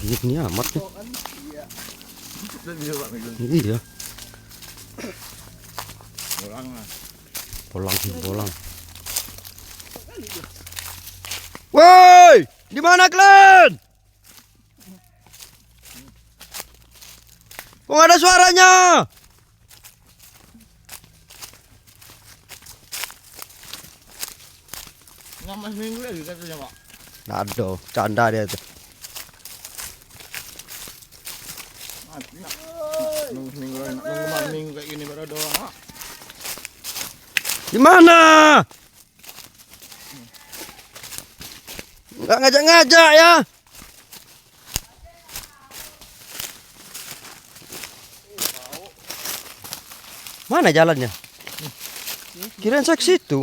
Ini amat nih. Iya. Polang. Woi, di mana kalian? Kok nggak ada suaranya? Nggak minggu lagi katanya Pak. Nggak ada, canda dia tuh. Nunggu minggu kayak gini baru doang. Di mana? Nggak ngajak-ngajak ya? Mana jalannya? Kirain saya ke situ.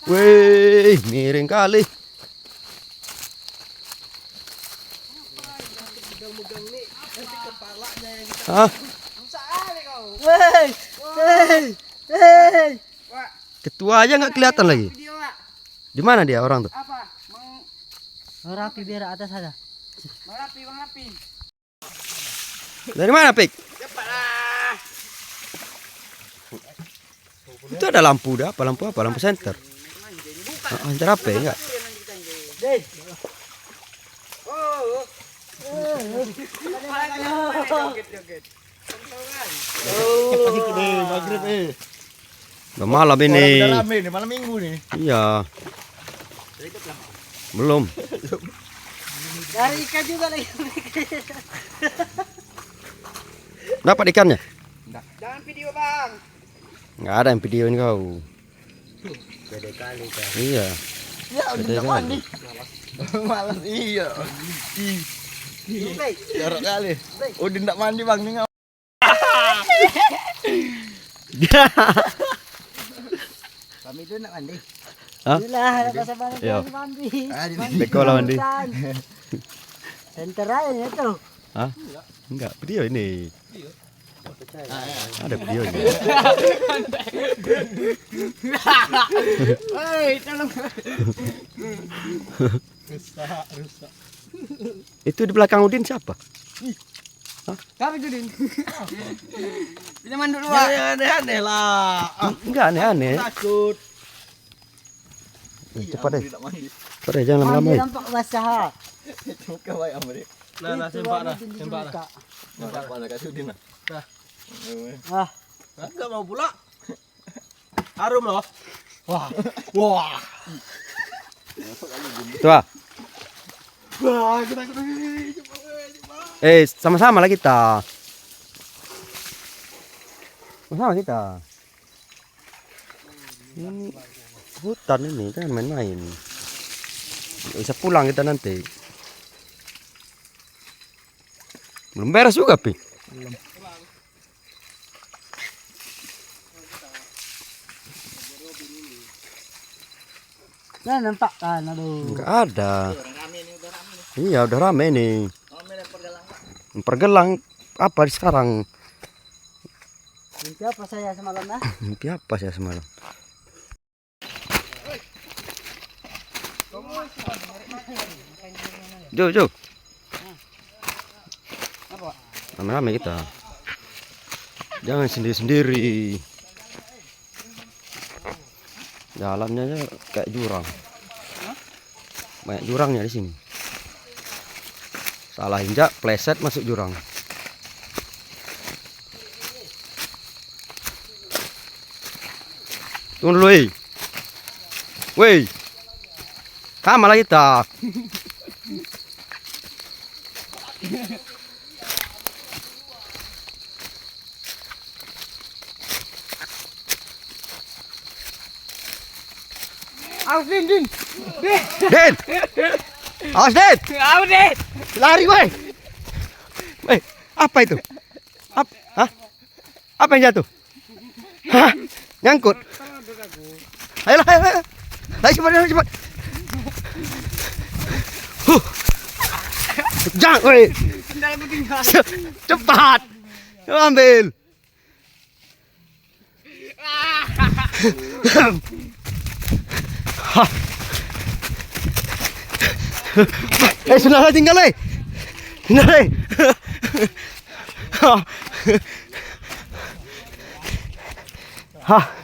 Wih, miring kali. Hah? Ketua aja nggak kelihatan lagi. Di mana dia orang tuh? Mau rapi biar atas ada. Bang Rapi. Dari mana, Pik? Itu ada lampu dah, lampu apa? Lampu senter. Antar apa enggak? Udah malam ini. Udah rame nih, malam minggu nih. Iya. Belum. Dari ikan juga lagi. Dapat ikannya? Jangan video Bang. Nggak ada yang videoin kau. Beda kali kan. Iya. Ya udah mandi. Malas iya. Jorok kali. Udah ndak mandi Bang nih. Kami itu nak mandi. Hah? Itulah ada pasal banget Iya. mandi. Beko lah mandi. Center aja itu. Hah? Enggak, video ini. Ada video ini. Hei, tolong. Rusak. Itu di belakang Udin siapa? Kami tuh Din. Pinjaman dulu Wah, Wak. yang aneh-aneh lah. Enggak aneh-aneh. Takut. Cepat deh. Tidak mandi. Cepat deh, jangan lama-lama. Mandi nampak basah. Muka baik amri. Nah, sempak dah. Mana mana kasih Udin lah. Ah, Enggak mau pula. Harum loh. Wah. Tua. Wah, kita. Sama-sama lah kita. Sama-sama kita. Ini hutan ini kan main-main. Nggak bisa pulang kita nanti. Belum beres juga, Pi. belum. Nah, nampak kan, aduh. Enggak ada. Iya, udah rame nih. Pergelang apa sekarang? Mimpi apa saya semalam nah? Mimpi apa saya semalam? Jo. Rame-rame kita. Jangan sendiri-sendiri. Jalannya aja kayak jurang. Banyak jurangnya di sini. Salah injak, pleset masuk jurang. Tunggu dulu, woi. Sama lah kita. Awas Din. Den. Awas, Den. Awas Din. Lari, woi. Apa itu? Hah? Apa yang jatuh? Hah? Nyangkut. Ayo. Cepat. Jangan, woi. Sendal aku tinggal. Cepat. Ambil. Sendalnya tinggal, Sendal, Hah.